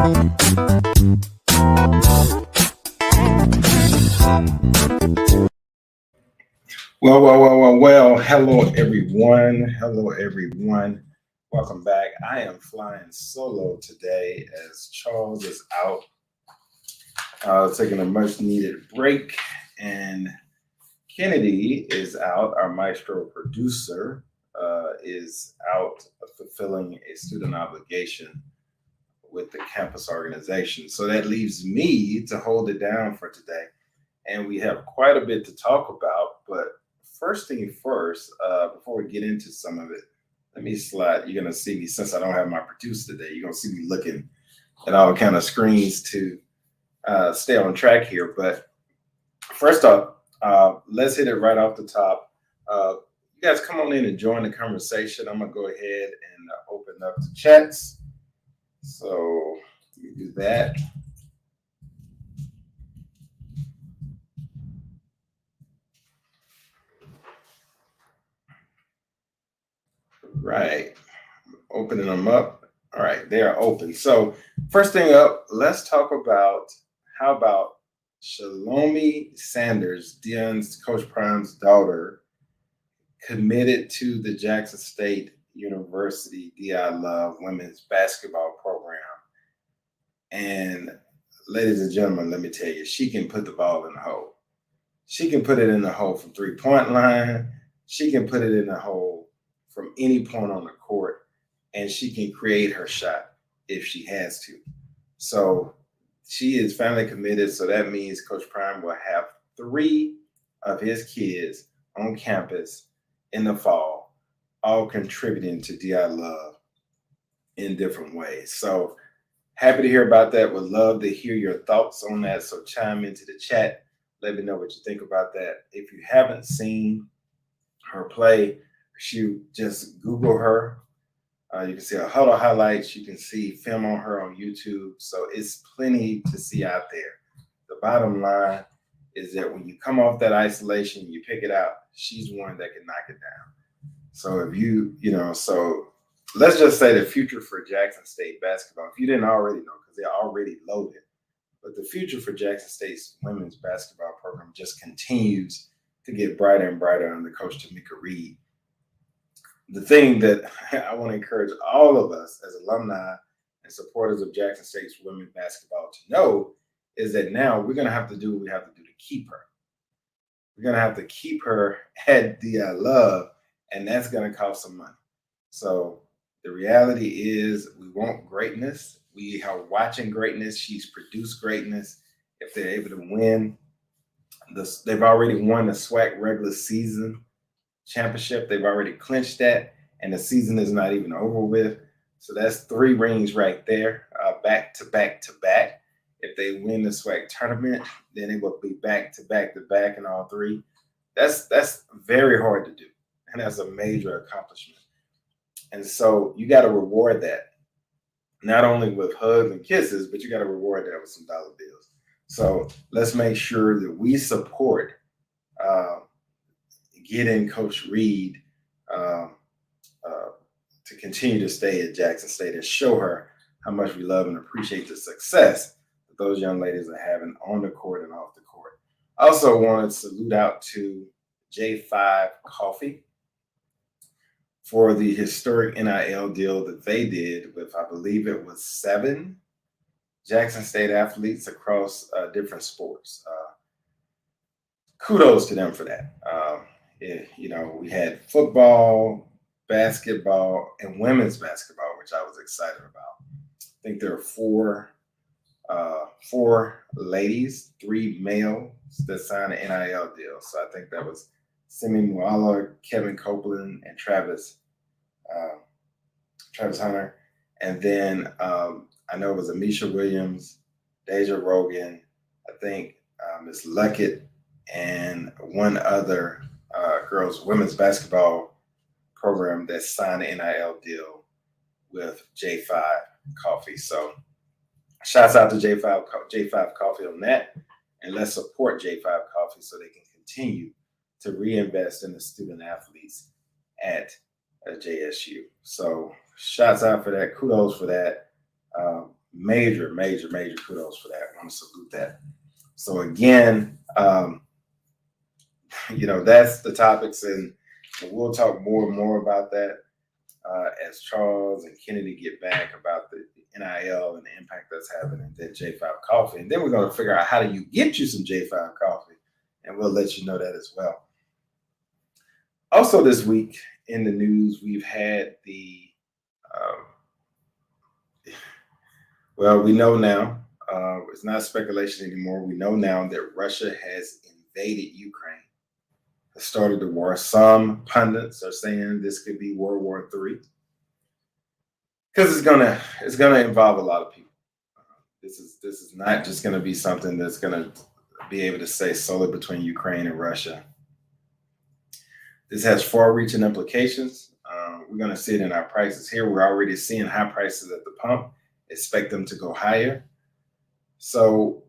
Well. Hello, everyone. Hello, everyone. Welcome back. I am flying solo today as Charles is out taking a much needed break, and Kennedy is out. Our maestro producer is out fulfilling a student obligation with the campus organization. So that leaves me to hold it down for today. And we have quite a bit to talk about. But first thing first, before we get into some of it, let me slide. You're going to see me, since I don't have my producer today, you're going to see me looking at all kind of screens to stay on track here. But first up, let's hit it right off the top. You guys come on in and join the conversation. I'm going to go ahead and open up the chats. So you do that. Right. Opening them up. All right, they are open. So first thing up, let's talk about how about Shalomi Sanders, Dion's Coach Prime's daughter, committed to the Jackson State University DI Love women's basketball program. And ladies and gentlemen, let me tell you, she can put the ball in the hole. She can put it in the hole from 3-point line. She can put it in the hole from any point on the court, and she can create her shot if she has to. So she is finally committed. So that means Coach Prime will have 3 of his kids on campus in the fall, all contributing to DI Love in different ways. So happy to hear about that. Would love to hear your thoughts on that. So chime into the chat. Let me know what you think about that. If you haven't seen her play, just Google her. You can see a huddle highlights. You can see film on her on YouTube. So it's plenty to see out there. The bottom line is that when you come off that isolation, you pick it out, she's one that can knock it down. So so let's just say the future for Jackson State basketball, if you didn't already know, because they're already loaded, but the future for Jackson State's women's basketball program just continues to get brighter and brighter under Coach Tamika Reed. The thing that I want to encourage all of us as alumni and supporters of Jackson State's women's basketball to know is that now we're going to have to do what we have to do to keep her. We're going to have to keep her at DI Love, and that's going to cost some money. So the reality is we want greatness. We are watching greatness. She's produced greatness. If they're able to win, they've already won the SWAC regular season championship. They've already clinched that, and the season is not even over with. So that's 3 rings right there, back to back to back. If they win the SWAC tournament, then it will be back to back to back in all 3. That's very hard to do, and that's a major accomplishment. And so you got to reward that, not only with hugs and kisses, but you got to reward that with some dollar bills. So let's make sure that we support getting Coach Reed to continue to stay at Jackson State and show her how much we love and appreciate the success that those young ladies are having on the court and off the court. I also want to salute out to J5 Coffee for the historic NIL deal that they did with, I believe it was 7 Jackson State athletes across different sports. Kudos to them for that. We had football, basketball, and women's basketball, which I was excited about. I think there are 4 ladies, 3 males that signed an NIL deal. So I think that was Simi Muala, Kevin Copeland, and Travis Hunter. And then I know it was Amisha Williams, Deja Rogan, I think Miss Luckett, and one other girls' women's basketball program that signed an NIL deal with J5 Coffee. So shouts out to J5 Coffee on that. And let's support J5 Coffee so they can continue to reinvest in the student athletes at JSU. So shouts out for that. Kudos for that. major, major, major kudos for that. I want to salute that. So again, that's the topics, and we'll talk more and more about that as Charles and Kennedy get back about the NIL and the impact that's having, and then J5 Coffee. And then we're going to figure out how do you get you some J5 Coffee, and we'll let you know that as well. Also this week in the news, we've had we know now, it's not speculation anymore. We know now that Russia has invaded Ukraine, has started the war. Some pundits are saying this could be World War III, because it's gonna involve a lot of people. This is not just going to be something that's going to be able to stay solely between Ukraine and Russia. This has far-reaching implications. We're going to see it in our prices here. We're already seeing high prices at the pump. Expect them to go higher. So,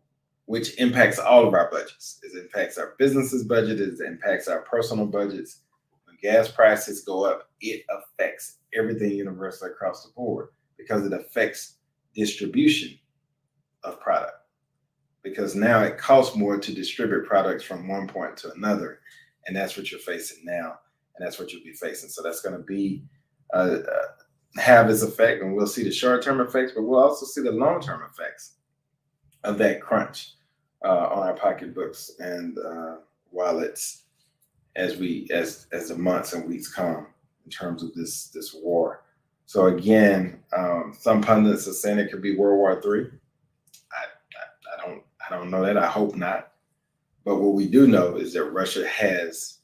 which impacts all of our budgets. It impacts our business's budget. It impacts our personal budgets. When gas prices go up, it affects everything universally across the board, because it affects distribution of product. Because now it costs more to distribute products from one point to another. And that's what you're facing now. And that's what you'll be facing. So that's going to be have this effect. And we'll see the short-term effects, but we'll also see the long-term effects of that crunch on our pocketbooks and wallets as the months and weeks come in terms of this war. So again, some pundits are saying it could be World War III. I don't know that. I hope not. But what we do know is that Russia has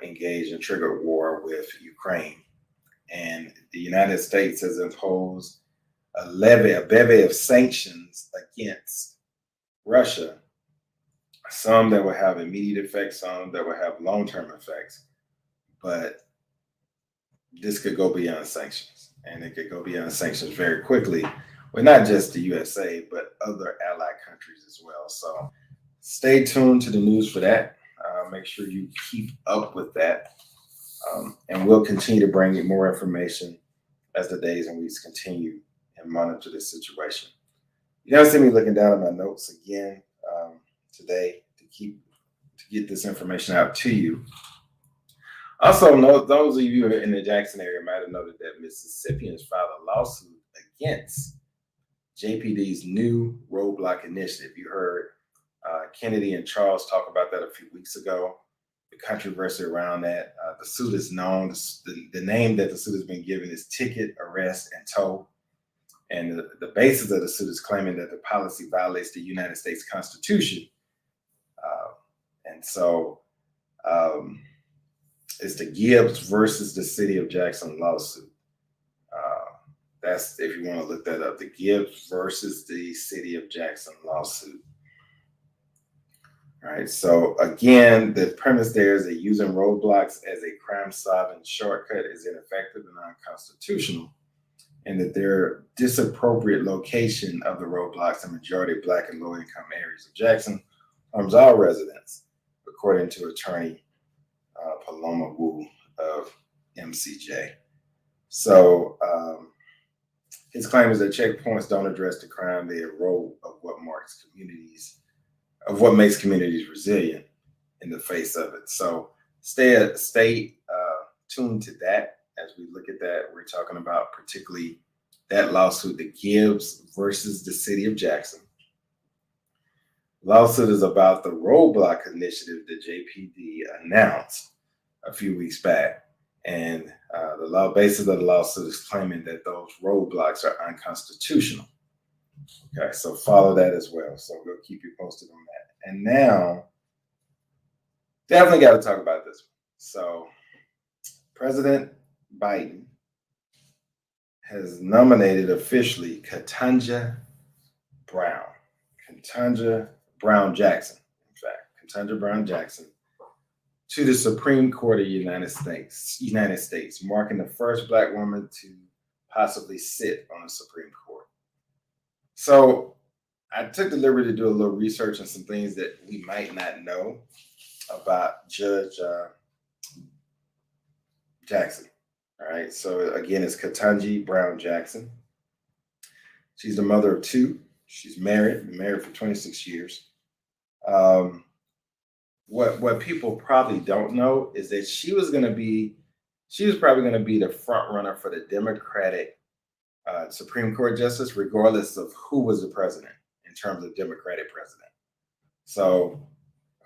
engaged in triggered war with Ukraine, and the United States has imposed a bevy of sanctions against Russia. Some that will have immediate effects, some that will have long-term effects. But this could go beyond sanctions, and it could go beyond sanctions very quickly. Well, not just the USA, but other allied countries as well. So stay tuned to the news for that. Make sure you keep up with that. And we'll continue to bring you more information as the days and weeks continue and monitor this situation. You don't see me looking down at my notes again today to get this information out to you. Also, those of you in the Jackson area might have noted that Mississippians filed a lawsuit against JPD's new roadblock initiative. You heard Kennedy and Charles talk about that a few weeks ago, the controversy around that. The suit is known, the name that the suit has been given is ticket, arrest, and tow. And the basis of the suit is claiming that the policy violates the United States Constitution. And so it's the Gibbs versus the City of Jackson lawsuit. That's, if you want to look that up, the Gibbs versus the City of Jackson lawsuit. All right, so again, the premise there is that using roadblocks as a crime-solving shortcut is ineffective and unconstitutional, and that their disappropriate location of the roadblocks in majority Black and low-income areas of Jackson harms all residents, according to attorney Paloma Wu of MCJ. So his claim is that checkpoints don't address the crime; they erode of what makes communities resilient in the face of it. So stay tuned to that as we look at that. We're talking about particularly that lawsuit, the Gibbs versus the City of Jackson. Lawsuit is about the roadblock initiative that JPD announced a few weeks back. And the basis of the lawsuit is claiming that those roadblocks are unconstitutional. Okay, so follow that as well. So we'll keep you posted on that. And now, definitely got to talk about this one. So President Biden has nominated officially Ketanji Brown Jackson, Ketanji Brown Jackson, to the Supreme Court of the United States, marking the first Black woman to possibly sit on the Supreme Court. So I took the liberty to do a little research on some things that we might not know about Judge Jackson. All right. So again, it's Ketanji Brown Jackson. She's the mother of two. She's married, been married for 26 years. Um, what people probably don't know is that she was probably going to be the front runner for the Democratic Supreme Court justice, regardless of who was the president in terms of Democratic president. So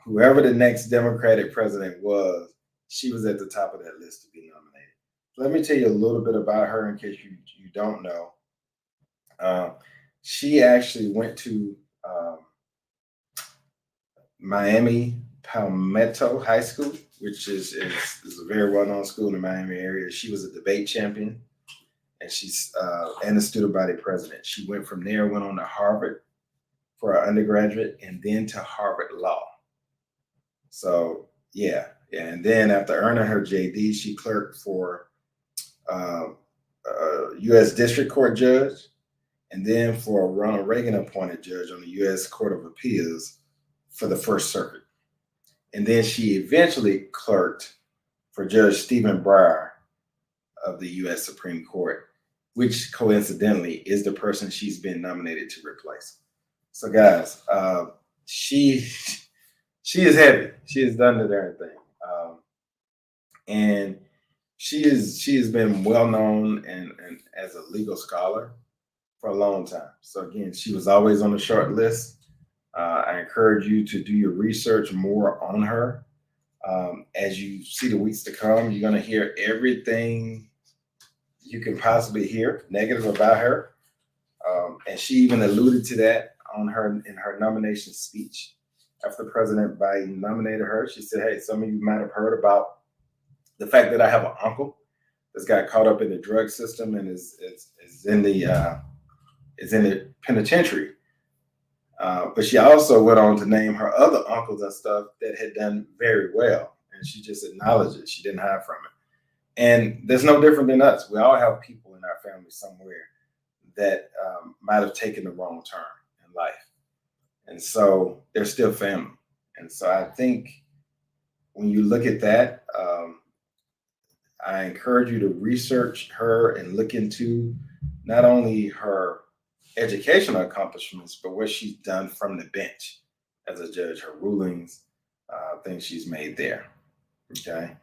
whoever the next Democratic president was, she was at the top of that list to be nominated. Let me tell you a little bit about her in case you don't know. Um, she actually went to Miami Palmetto High School, which is a very well known school in the Miami area. She was a debate champion, and she's and a student body president. She went from there, went on to Harvard for her undergraduate, and then to Harvard Law. So yeah. And then after earning her JD, she clerked for uh, U.S. District Court judge, and then for a Ronald Reagan appointed judge on the U.S. Court of Appeals for the First Circuit. And then she eventually clerked for Judge Stephen Breyer of the U.S. Supreme Court, which coincidentally is the person she's been nominated to replace. So, guys, she is heavy. She has done it everything, and she has been well known and as a legal scholar for a long time. So again, she was always on the short list. I encourage you to do your research more on her. As you see the weeks to come, you're going to hear everything you can possibly hear negative about her. And she even alluded to that in her nomination speech after President Biden nominated her. She said, "Hey, some of you might have heard about the fact that I have an uncle that's got caught up in the drug system and is in the penitentiary." But she also went on to name her other uncles and stuff that had done very well, and she just acknowledged it. She didn't hide from it. And there's no different than us. We all have people in our family somewhere that might have taken the wrong turn in life, and so they're still family. And so I think when you look at that, I encourage you to research her and look into not only her educational accomplishments, but what she's done from the bench as a judge, her rulings, things she's made there. Okay.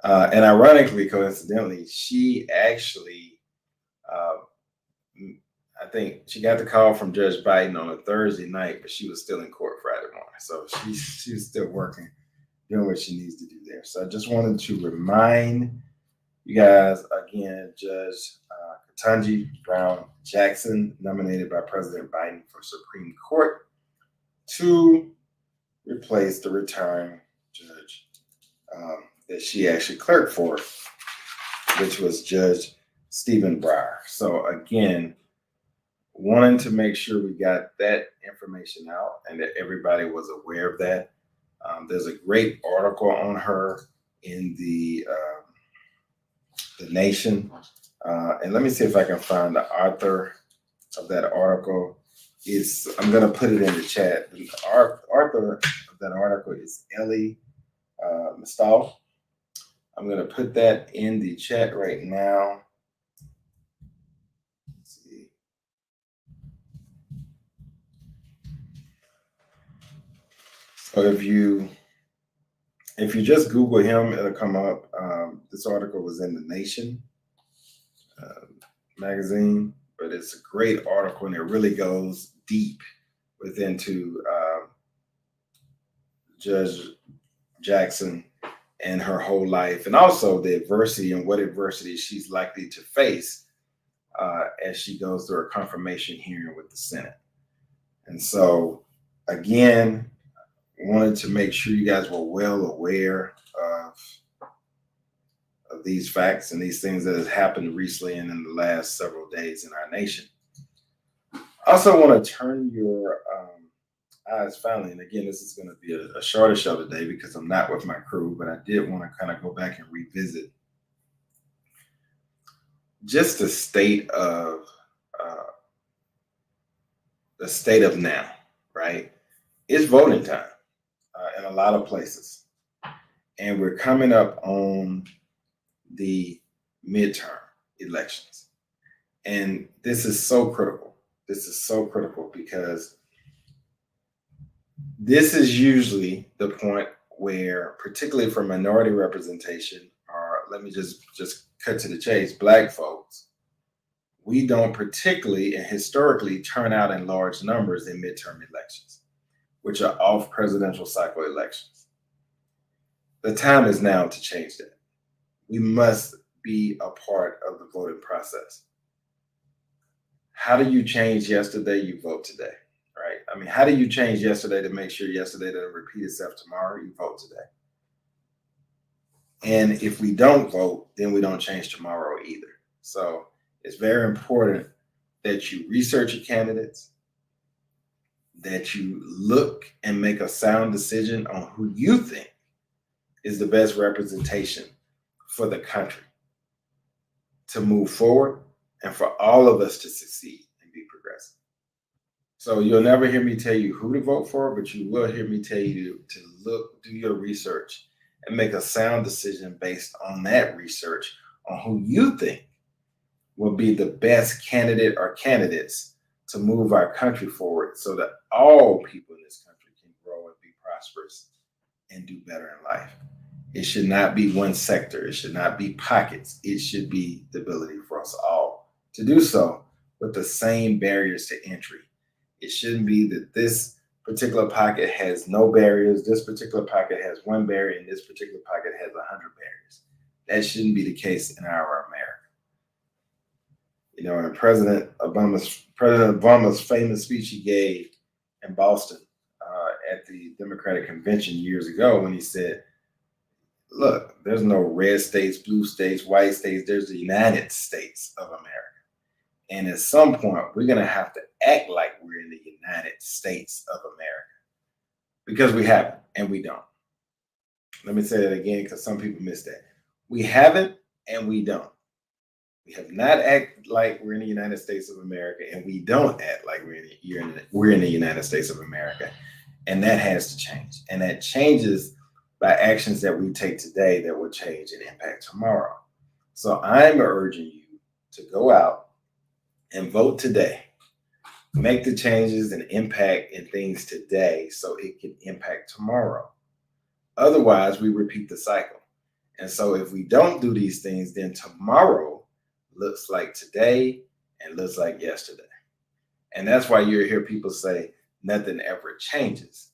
And ironically, coincidentally, she actually, uh, I think she got the call from Judge Biden on a Thursday night, but she was still in court Friday morning. So she's still working, doing what she needs to do there. So I just wanted to remind you guys again, Judge Ketanji Brown Jackson, nominated by President Biden for Supreme Court to replace the retiring judge that she actually clerked for, which was Judge Stephen Breyer. So again, wanting to make sure we got that information out and that everybody was aware of that. There's a great article on her in the Nation. And let me see if I can find the author of that article. I'm going to put it in the chat. The author of that article is Ellie Mistal. I'm going to put that in the chat right now. Let's see. So if you just Google him, it'll come up. This article was in the Nation magazine, but it's a great article and it really goes deep into Judge Jackson and her whole life, and also the adversity and what adversity she's likely to face as she goes through her confirmation hearing with the Senate. And so, again, wanted to make sure you guys were well aware of these facts and these things that have happened recently and in the last several days in our nation. I also want to turn your eyes finally, and again, this is going to be a shorter show today because I'm not with my crew, but I did want to kind of go back and revisit just the state of now, right? It's voting time in a lot of places, and we're coming up on the midterm elections, and this is so critical. This is so critical because this is usually the point where, particularly for minority representation, or let me just cut to the chase, Black folks, we don't particularly and historically turn out in large numbers in midterm elections, which are off presidential cycle elections. The time is now to change that. We must be a part of the voting process. How do you change yesterday? You vote today, right? I mean, how do you change yesterday to make sure yesterday doesn't repeat itself tomorrow? You vote today. And if we don't vote, then we don't change tomorrow either. So it's very important that you research your candidates, that you look and make a sound decision on who you think is the best representation for the country to move forward and for all of us to succeed and be progressive. So you'll never hear me tell you who to vote for, but you will hear me tell you to look, do your research, and make a sound decision based on that research on who you think will be the best candidate or candidates to move our country forward so that all people in this country can grow and be prosperous and do better in life. It should not be one sector. It should not be pockets. It should be the ability for us all to do so with the same barriers to entry. It shouldn't be that this particular pocket has no barriers, this particular pocket has one barrier, and this particular pocket has 100 barriers. That shouldn't be the case in our America. You know, in President Obama's famous speech he gave in Boston at the Democratic Convention years ago, when he said, look, there's no red states, blue states, white states. There's the United States of America. And at some point, we're going to have to act like we're in the United States of America because we haven't and we don't. Let me say that again because some people miss that. We haven't and we don't. We have not acted like we're in the United States of America, and we don't act like we're in the United States of America. And that has to change. And that changes by actions that we take today that will change and impact tomorrow. So I'm urging you to go out and vote today. Make the changes and impact in things today so it can impact tomorrow. Otherwise, we repeat the cycle. And so if we don't do these things, then tomorrow looks like today and looks like yesterday. And that's why you hear people say nothing ever changes.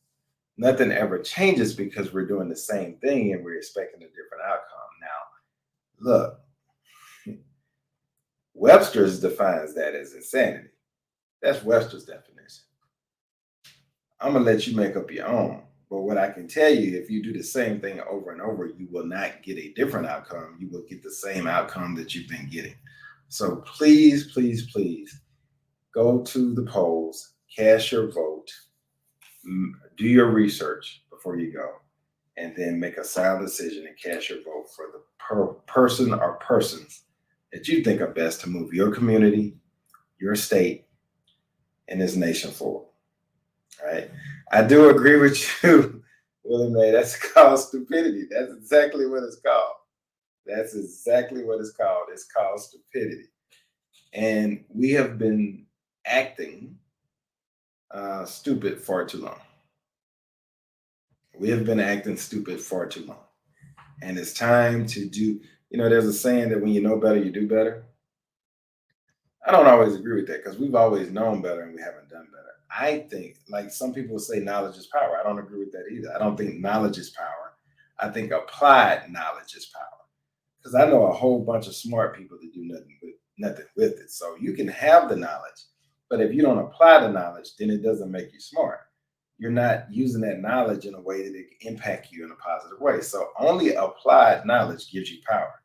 Nothing ever changes because we're doing the same thing and we're expecting a different outcome. Now, look, Webster's defines that as insanity. That's Webster's definition. I'm going to let you make up your own. But what I can tell you, if you do the same thing over and over, you will not get a different outcome. You will get the same outcome that you've been getting. So please, please, please go to the polls, cast your vote, do your research before you go, and then make a sound decision and cast your vote for the person or persons that you think are best to move your community, your state, and this nation forward. All right. I do agree with you, Willie Mae. That's called stupidity. That's exactly what it's called. That's exactly what it's called. It's called stupidity. And we have been acting stupid far too long. We have been acting stupid far too long. And it's time to do, there's a saying that when you know better, you do better. I don't always agree with that because we've always known better and we haven't done better. I think, like some people say, knowledge is power. I don't agree with that either. I don't think knowledge is power. I think applied knowledge is power. Because I know a whole bunch of smart people that do nothing with it. So you can have the knowledge, but if you don't apply the knowledge, then it doesn't make you smart. You're not using that knowledge in a way that it can impact you in a positive way. So only applied knowledge gives you power,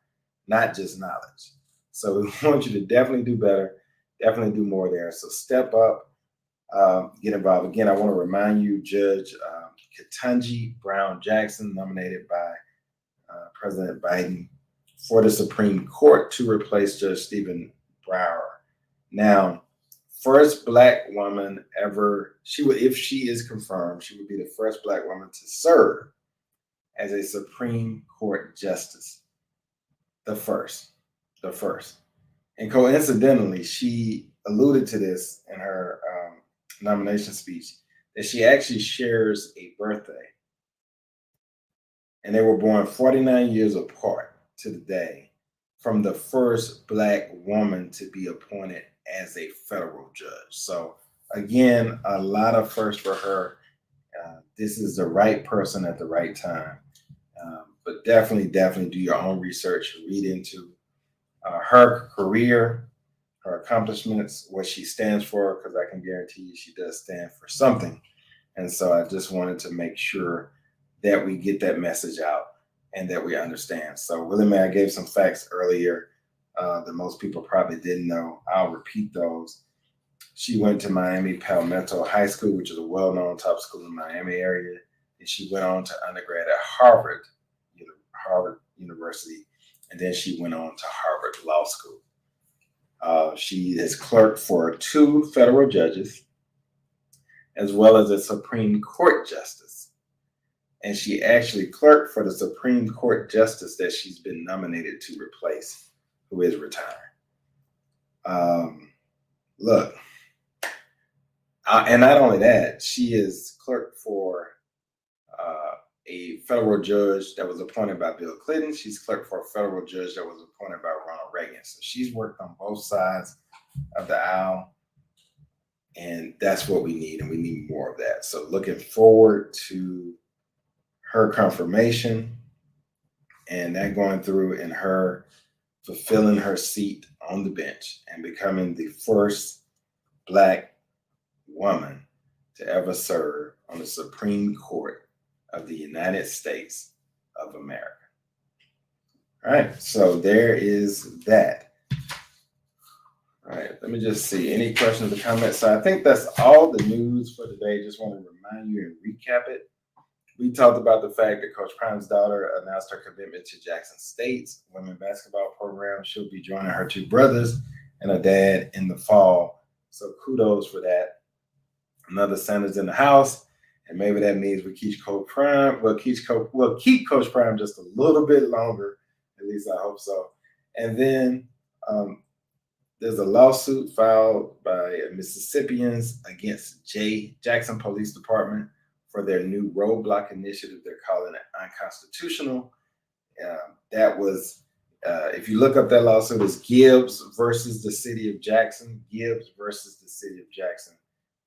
not just knowledge. So we want you to definitely do better, definitely do more there. So step up, get involved. Again, I want to remind you, Judge Ketanji Brown Jackson, nominated by President Biden for the Supreme Court to replace Judge Stephen Breyer. Now, first Black woman ever, if she is confirmed, she would be the first Black woman to serve as a Supreme Court justice. The first. And coincidentally, she alluded to this in her nomination speech, that she actually shares a birthday. And they were born 49 years apart to the day from the first Black woman to be appointed as a federal judge. So again, a lot of firsts for her. This is the right person at the right time. But definitely do your own research, read into her career, her accomplishments, what she stands for, because I can guarantee you she does stand for something. And so I just wanted to make sure that we get that message out and that we understand. So Willie Mae, I gave some facts earlier that most people probably didn't know. I'll repeat those. She went to Miami Palmetto High School, which is a well-known top school in the Miami area. And she went on to undergrad at Harvard University. And then she went on to Harvard Law School. She has clerked for 2 federal judges, as well as a Supreme Court justice. And she actually clerked for the Supreme Court justice that she's been nominated to replace, who is retiring. Look, and not only that, she is clerked for a federal judge that was appointed by Bill Clinton. She's clerked for a federal judge that was appointed by Ronald Reagan. So she's worked on both sides of the aisle. And that's what we need, and we need more of that. So looking forward to her confirmation and that going through and her fulfilling her seat on the bench and becoming the first Black woman to ever serve on the Supreme Court of the United States of America. All right, so there is that. All right, let me just see. Any questions or comments? So I think that's all the news for today. Just want to remind you and recap it. We talked about the fact that Coach Prime's daughter announced her commitment to Jackson State's women's basketball program. She'll be joining her 2 brothers and her dad in the fall. So kudos for that. Another Sanders in the house. And maybe that means we keep Coach Prime. We'll keep Coach Prime just a little bit longer. At least I hope so. And then there's a lawsuit filed by Mississippians against Jackson Police Department for their new roadblock initiative. They're calling it unconstitutional. That was, if you look up that lawsuit, it's Gibbs versus the city of Jackson. Gibbs versus the city of Jackson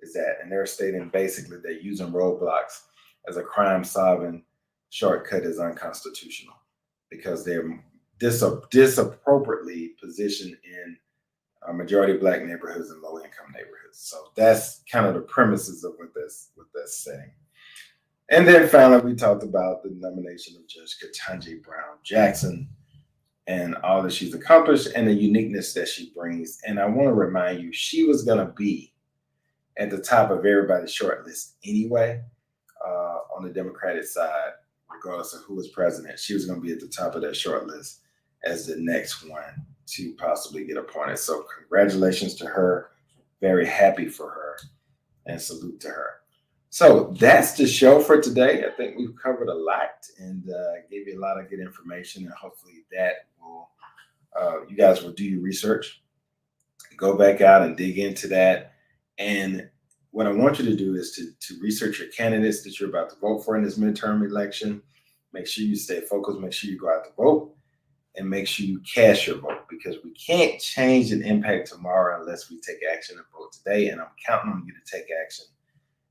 is that. And they're stating basically that using roadblocks as a crime-solving shortcut is unconstitutional because they're disappropriately positioned in majority Black neighborhoods and low-income neighborhoods. So that's kind of the premises of what that's saying. And then finally, we talked about the nomination of Judge Ketanji Brown Jackson and all that she's accomplished and the uniqueness that she brings. And I want to remind you, she was going to be at the top of everybody's short list anyway, on the Democratic side, regardless of who was president. She was going to be at the top of that short list as the next one to possibly get appointed. So congratulations to her. Very happy for her and salute to her. So that's the show for today. I think we've covered a lot and gave you a lot of good information, and hopefully that will, you guys will do your research, go back out and dig into that. And what I want you to do is to research your candidates that you're about to vote for in this midterm election. Make sure you stay focused, make sure you go out to vote, and make sure you cast your vote, because we can't change and impact tomorrow unless we take action and vote today. And I'm counting on you to take action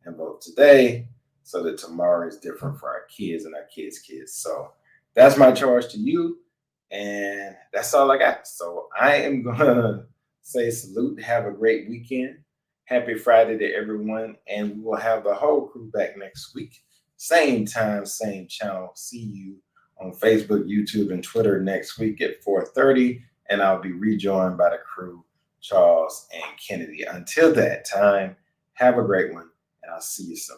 and vote today so that tomorrow is different for our kids and our kids' kids. So that's my charge to you. And that's all I got. So I am going to say salute. Have a great weekend. Happy Friday to everyone. And we will have the whole crew back next week. Same time, same channel. See you on Facebook, YouTube, and Twitter next week at 4:30. And I'll be rejoined by the crew, Charles and Kennedy. Until that time, have a great one. And I'll see you soon.